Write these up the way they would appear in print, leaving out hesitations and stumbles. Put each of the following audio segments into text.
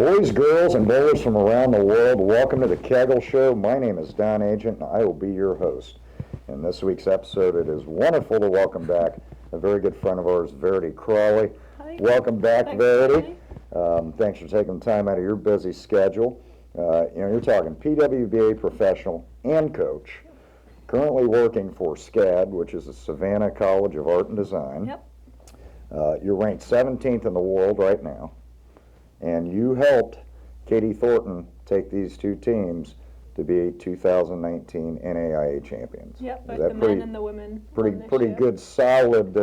Boys, girls, and bowlers from around the world, welcome to the Kegel Show. My name is Don Agent, and I will be your host. In this week's episode, it is wonderful to welcome back a very good friend of ours, Verity Crawley. Hi. Welcome back, Thanks, Verity. Thanks for taking the time out of your busy schedule. You're talking PWBA professional and coach, currently working for SCAD, which is the Savannah College of Art and Design. Yep. You're ranked 17th in the world right now. And you helped Katie Thornton take these two teams to be 2019 NAIA champions. Yep, both the men and the women. Pretty good, solid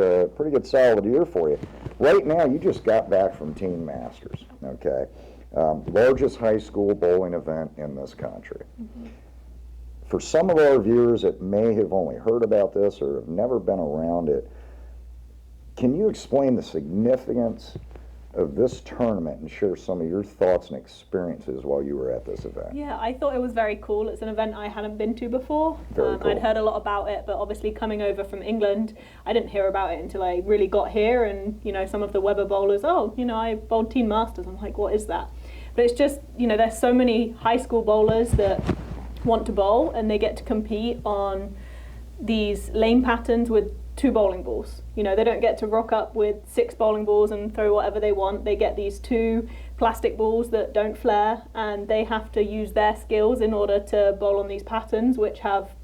year for you. Right now, you just got back from Teen Masters. Okay, largest high school bowling event in this country. Mm-hmm. For some of our viewers that may have only heard about this or have never been around it, can you explain the significance of this tournament and share some of your thoughts and experiences while you were at this event? Yeah, I thought it was very cool. It's an event I hadn't been to before. Very cool. I'd heard a lot about it, but obviously coming over from England, I didn't hear about it until I really got here. And, some of the Weber bowlers, I bowled Teen Masters. I'm like, what is that? But it's just, there's so many high school bowlers that want to bowl and they get to compete on these lane patterns with 2 bowling balls. They don't get to rock up with 6 bowling balls and throw whatever they want. They get these 2 plastic balls that don't flare, and they have to use their skills in order to bowl on these patterns, which have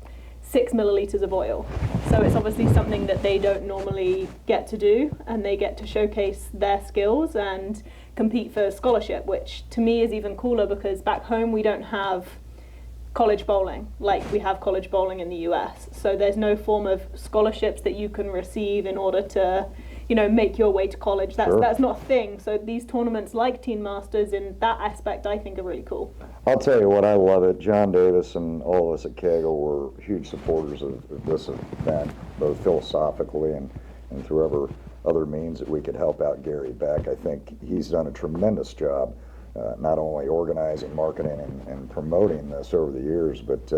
6 milliliters of oil. So it's obviously something that they don't normally get to do, and they get to showcase their skills and compete for scholarship, which to me is even cooler because back home we don't have college bowling like we have college bowling in the US. So there's no form of scholarships that you can receive in order to, make your way to college. That's not a thing. So these tournaments like Teen Masters in that aspect I think are really cool. I'll tell you what, I love it. John Davis and all of us at Kegel were huge supporters of this event, both philosophically and through other means that we could help out Gary Beck. I think he's done a tremendous job not only organizing, marketing, and promoting this over the years, but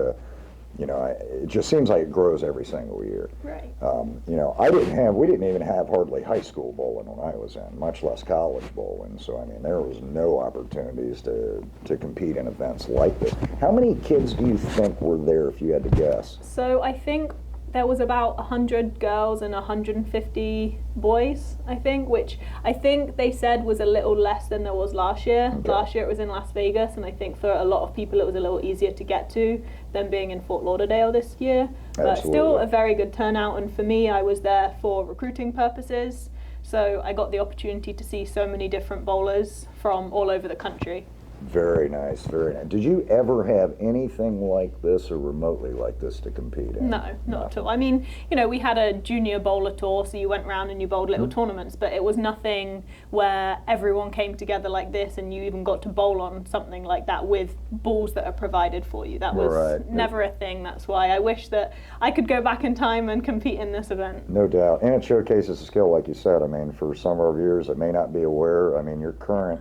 it just seems like it grows every single year. Right. We didn't even have hardly high school bowling when I was in, much less college bowling. So there was no opportunities to compete in events like this. How many kids do you think were there, if you had to guess? So I think there was about 100 girls and 150 boys, I think, which I think they said was a little less than there was last year. Okay. Last year it was in Las Vegas, and I think for a lot of people it was a little easier to get to than being in Fort Lauderdale this year. But Absolutely. Still a very good turnout, and for me, I was there for recruiting purposes, so I got the opportunity to see so many different bowlers from all over the country. Very nice, very nice. Did you ever have anything like this or remotely like this to compete in? No, not at all. We had a junior bowler tour, so you went around and you bowled little tournaments, but it was nothing where everyone came together like this and you even got to bowl on something like that with balls that are provided for you. That was never a thing. That's why I wish that I could go back in time and compete in this event. No doubt. And it showcases a skill, like you said. For some of our viewers that may not be aware, your current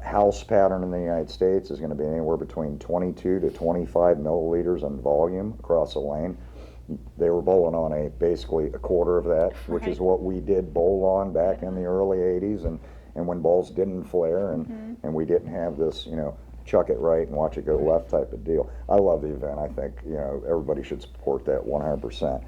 house pattern in the United States is going to be anywhere between 22 to 25 milliliters in volume across a lane. They were bowling on basically a quarter of that, which is what we did bowl on back in the early 80s, and when balls didn't flare and we didn't have this, chuck it right and watch it go left type of deal. I love the event. I think, everybody should support that 100%.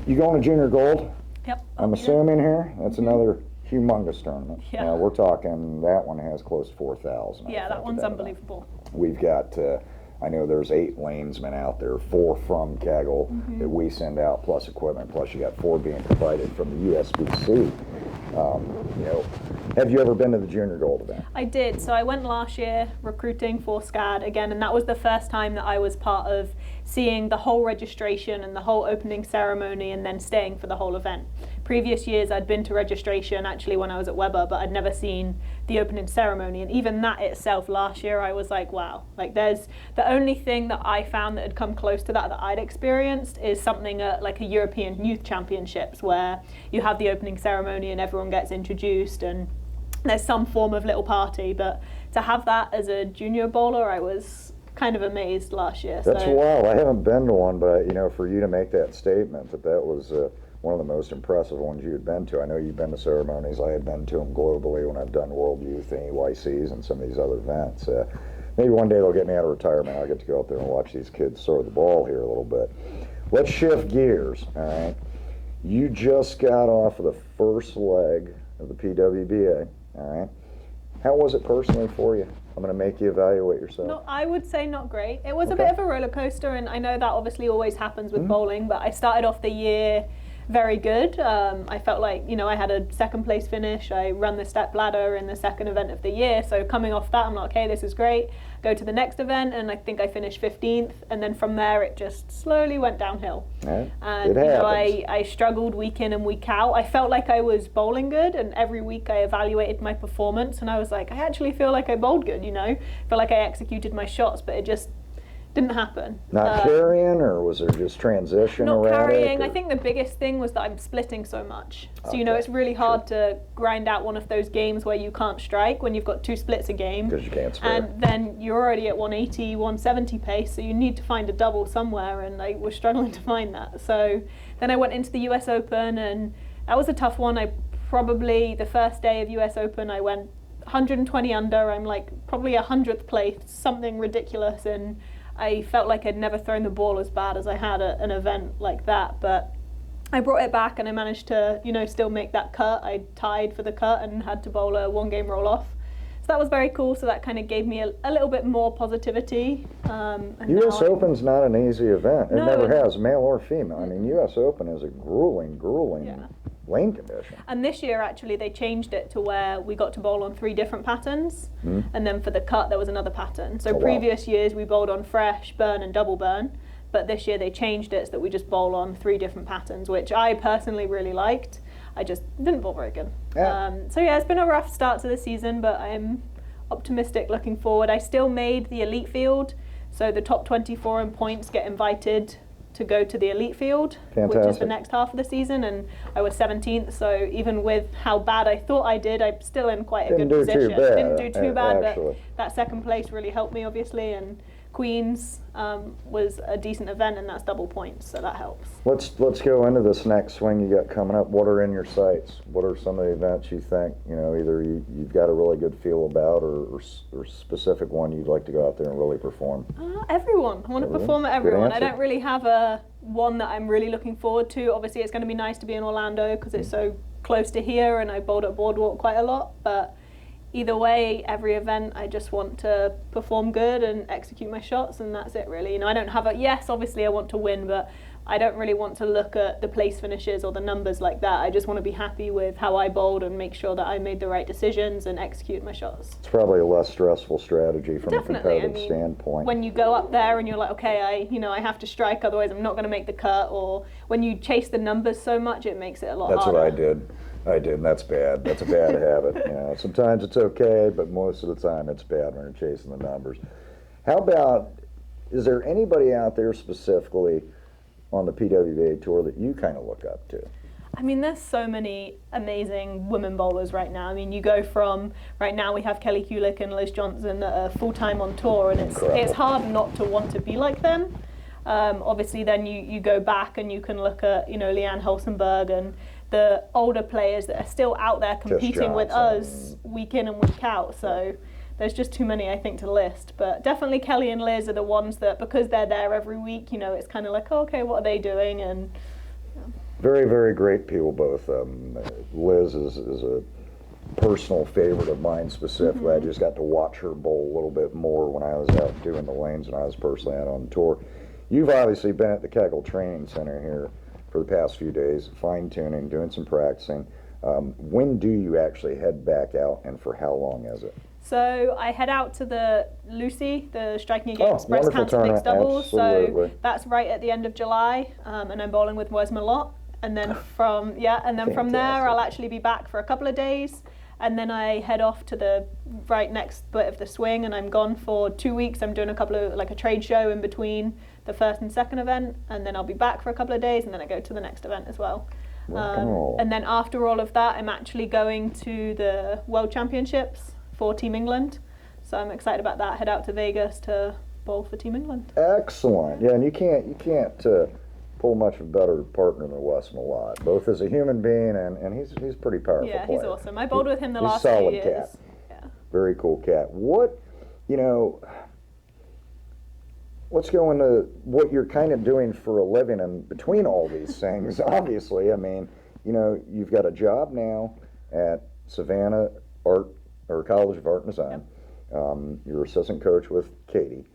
You going to junior gold? Yep. I'm assuming here? That's another humongous tournament. Yeah. We're talking, that one has close to 4,000. Yeah, that one's unbelievable. We've got, I know there's 8 lanesmen out there, 4 from Kegel that we send out, plus equipment, plus you got 4 being provided from the USBC. Have you ever been to the Junior Gold event? I did. So I went last year recruiting for SCAD again, and that was the first time that I was part of seeing the whole registration and the whole opening ceremony and then staying for the whole event. Previous years I'd been to registration actually when I was at Weber, but I'd never seen the opening ceremony, and even that itself last year I was like, wow, there's the only thing that I found that had come close to that I'd experienced is something like a European Youth Championships where you have the opening ceremony and everyone gets introduced and there's some form of little party, but to have that as a junior bowler I was kind of amazed last year. That's wild. I haven't been to one, but for you to make that statement that was one of the most impressive ones you had been to. I know you've been to ceremonies. I had been to them globally when I've done World Youth and EYCs and some of these other events. Maybe one day they'll get me out of retirement. I'll get to go out there and watch these kids throw the ball here a little bit. Let's shift gears, all right? You just got off of the first leg of the PWBA, all right? How was it personally for you? I'm going to make you evaluate yourself. No, I would say not great. It was a bit of a roller coaster, and I know that obviously always happens with bowling, but I started off the year very good. I felt like, I had a second place finish. I ran the step ladder in the second event of the year. So coming off that, I'm like, okay, this is great. Go to the next event, and I think I finished 15th. And then from there, it just slowly went downhill. Yeah, and I struggled week in and week out. I felt like I was bowling good, and every week I evaluated my performance, and I was like, I actually feel like I bowled good. I feel like I executed my shots, but it just didn't happen. Not carrying, or was there just transition not erratic? Carrying. I think the biggest thing was that I'm splitting so much. So, it's really hard to grind out one of those games where you can't strike when you've got 2 splits a game. Because you can't spare. And then you're already at 180, 170 pace, so you need to find a double somewhere, and I was struggling to find that. So then I went into the US Open, and that was a tough one. The first day of US Open, I went 120 under. I'm like probably 100th place, something ridiculous, and I felt like I'd never thrown the ball as bad as I had at an event like that, but I brought it back and I managed to, still make that cut. I tied for the cut and had to bowl a 1-game roll-off. So that was very cool. So that kind of gave me a little bit more positivity. US Open's not an easy event. It never has, male or female. I mean, US Open is a grueling lane condition. And this year, actually, they changed it to where we got to bowl on 3 different patterns. And then for the cut, there was another pattern. So previous years, we bowled on fresh, burn, and double burn. But this year, they changed it so that we just bowl on 3 different patterns, which I personally really liked. I just didn't bowl very good. Yeah. It's been a rough start to the season, but I'm optimistic looking forward. I still made the elite field. So the top 24 in points get invited to go to the elite field, which is the next half of the season, and I was 17th, so even with how bad I thought I did, I'm still in quite a good position. Didn't do too bad, but that second place really helped me, obviously, and Queens was a decent event, and that's double points, so that helps. Let's go into this next swing you got coming up. What are in your sights? What are some of the events you think, either you've got a really good feel about, or specific one you'd like to go out there and really perform? Everyone. I want to perform at everyone. I don't really have one that I'm really looking forward to. Obviously, it's going to be nice to be in Orlando because it's so close to here, and I bowled at Boardwalk quite a lot, but either way, every event, I just want to perform good and execute my shots, and that's it really. I don't have yes, obviously I want to win, but I don't really want to look at the place finishes or the numbers like that. I just want to be happy with how I bowled and make sure that I made the right decisions and execute my shots. It's probably a less stressful strategy from a competitive standpoint. When you go up there and you're like, okay, I have to strike, otherwise I'm not going to make the cut, or when you chase the numbers so much, it makes it a lot harder. That's what I did, and that's bad. That's a bad habit. Sometimes it's okay, but most of the time it's bad when you're chasing the numbers. How about, is there anybody out there specifically on the PWBA tour that you kind of look up to? I mean, there's so many amazing women bowlers right now. I mean, you go from, right now we have Kelly Kulick and Liz Johnson that are full-time on tour, and it's hard not to want to be like them. Obviously, then you go back and you can look at, Leanne Hulsenberg and the older players that are still out there competing with us week in and week out. So there's just too many, I think, to list. But definitely Kelly and Liz are the ones that, because they're there every week, it's kind of like, oh, okay, what are they doing? And very, very great people, both. Liz is a personal favorite of mine specifically. I just got to watch her bowl a little bit more when I was out doing the lanes when I was personally out on tour. You've obviously been at the Kegel Training Center here for the past few days, fine-tuning, doing some practicing. When do you actually head back out, and for how long is it? So I head out to the Lucy, the Striking Against Breast Cancer Mixed Doubles. Absolutely. So that's right at the end of July, and I'm bowling with Wes Malott. And then from there, I'll actually be back for a couple of days, and then I head off to the right next bit of the swing, and I'm gone for 2 weeks. I'm doing a couple of, a trade show in between the first and second event, and then I'll be back for a couple of days, and then I go to the next event as well. And then after all of that, I'm actually going to the World Championships for Team England. So I'm excited about that. Head out to Vegas to bowl for Team England. Excellent. Yeah, and you can't pull much better partner than Wes Malott, both as a human being and he's a pretty powerful Yeah, player. he's awesome. I bowled with him the He's last a few solid years. cat. Yeah. Very cool cat. Let's go into what you're kind of doing for a living in between all these things. Obviously, I mean, you've got a job now at Savannah College of Art and Design. Yep. You're assistant coach with Katie.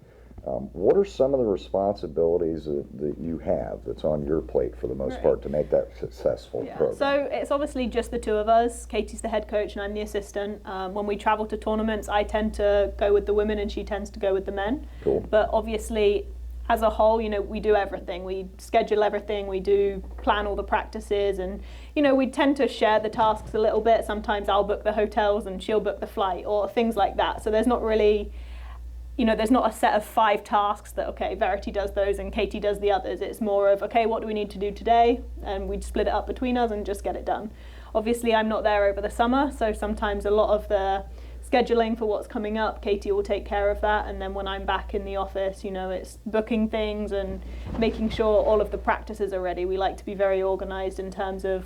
What are some of the responsibilities that you have that's on your plate for the most part to make that successful program? So it's obviously just the two of us. Katie's the head coach and I'm the assistant. When we travel to tournaments, I tend to go with the women and she tends to go with the men. Cool. But obviously, as a whole, we do everything. We schedule everything. We do plan all the practices, and we tend to share the tasks a little bit. Sometimes I'll book the hotels and she'll book the flight or things like that. So there's not really, there's not a set of 5 tasks that, okay, Verity does those and Katie does the others. It's more of, okay, what do we need to do today? And we split it up between us and just get it done. Obviously, I'm not there over the summer, so sometimes a lot of the scheduling for what's coming up, Katie will take care of that. And then when I'm back in the office, it's booking things and making sure all of the practices are ready. We like to be very organized in terms of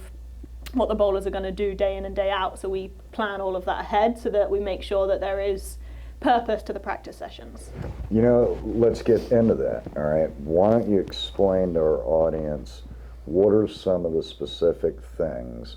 what the bowlers are going to do day in and day out. So we plan all of that ahead so that we make sure that there is purpose to the practice sessions. Let's get into that, all right? Why don't you explain to our audience what are some of the specific things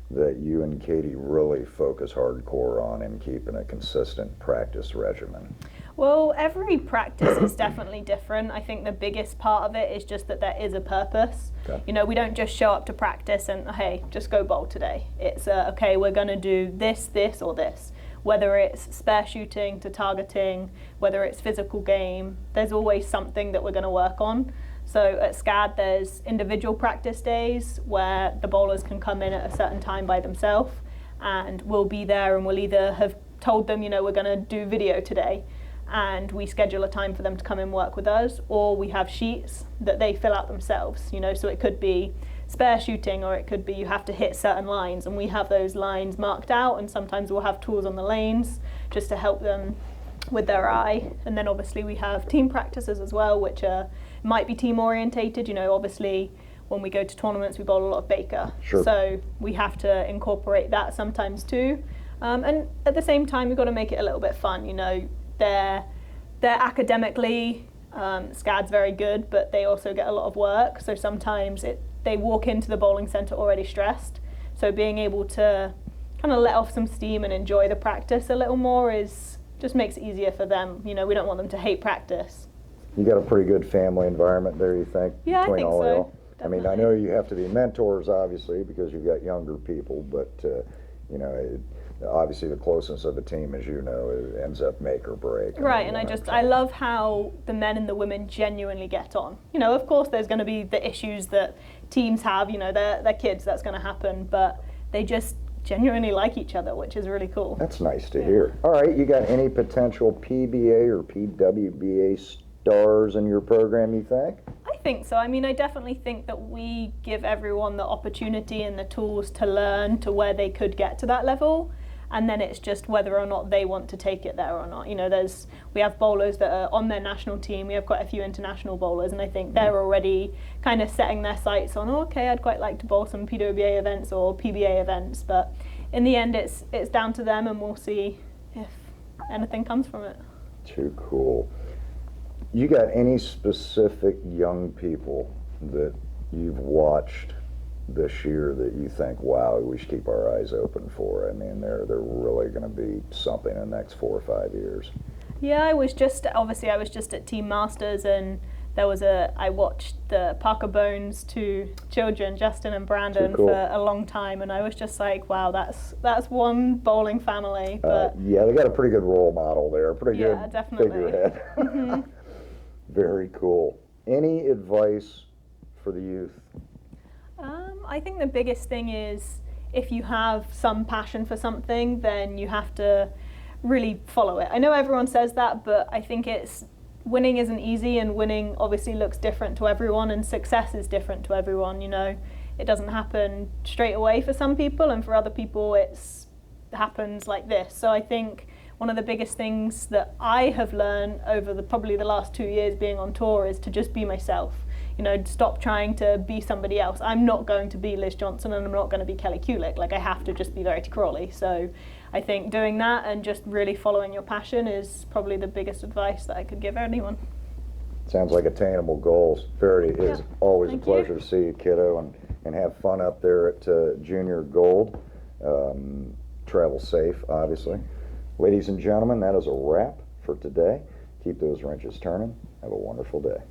that you and Katie really focus hardcore on in keeping a consistent practice regimen? Well, every practice is definitely different. I think the biggest part of it is just that there is a purpose. Okay. We don't just show up to practice and, hey, just go bowl today. It's, okay, we're going to do this, this, or this. Whether it's spare shooting to targeting, whether it's physical game, there's always something that we're going to work on. So at SCAD, there's individual practice days where the bowlers can come in at a certain time by themselves, and we'll be there and we'll either have told them, we're going to do video today, and we schedule a time for them to come and work with us, or we have sheets that they fill out themselves, so it could be spare shooting, or it could be you have to hit certain lines, and we have those lines marked out, and sometimes we'll have tools on the lanes just to help them with their eye. And then obviously we have team practices as well, which might be team orientated. Obviously when we go to tournaments we bowl a lot of Baker. Sure. So we have to incorporate that sometimes too. And at the same time we've got to make it a little bit fun. They're academically, SCAD's very good, but they also get a lot of work. So sometimes they walk into the bowling centre already stressed. So being able to kind of let off some steam and enjoy the practice a little more just makes it easier for them. We don't want them to hate practice. You got a pretty good family environment there, you think? Yeah, between I think all so. y'all? I mean, I know you have to be mentors, obviously, because you've got younger people, but, obviously the closeness of a team, as you know, it ends up make or break. Right, and I love how the men and the women genuinely get on. Of course there's going to be the issues that teams have, they're kids, that's going to happen, but they just genuinely like each other, which is really cool. That's nice to hear. All right, you got any potential PBA or PWBA stars in your program, you think? I think so. I mean, I definitely think that we give everyone the opportunity and the tools to learn to where they could get to that level. And then it's just whether or not they want to take it there or not. We have bowlers that are on their national team. We have quite a few international bowlers, and I think they're already kind of setting their sights on, okay, I'd quite like to bowl some PWBA events or PBA events. But in the end, it's down to them, and we'll see if anything comes from it. Too cool. You got any specific young people that you've watched this year that you think, wow, we should keep our eyes open for? I mean, they're really going to be something in the next 4 or 5 years. Yeah, I was just at Team Masters, and I watched the Parker Bones 2 children, Justin and Brandon, cool. for a long time, and I was just like, wow, that's one bowling family. But yeah, they got a pretty good role model there, pretty good definitely. Figurehead. Mm-hmm. Very cool. Any advice for the youth? I think the biggest thing is if you have some passion for something, then you have to really follow it. I know everyone says that, but I think winning isn't easy, and winning obviously looks different to everyone, and success is different to everyone. It doesn't happen straight away for some people, and for other people it happens like this. So I think one of the biggest things that I have learned over probably the last 2 years being on tour is to just be myself. you know, stop trying to be somebody else. I'm not going to be Liz Johnson, and I'm not going to be Kelly Kulick. Like, I have to just be Verity Crawley. So I think doing that and just really following your passion is probably the biggest advice that I could give anyone. Sounds like attainable goals. Verity, it is always a Thank pleasure you. to see you, kiddo, and have fun up there at Junior Gold. Travel safe, obviously. Ladies and gentlemen, that is a wrap for today. Keep those wrenches turning. Have a wonderful day.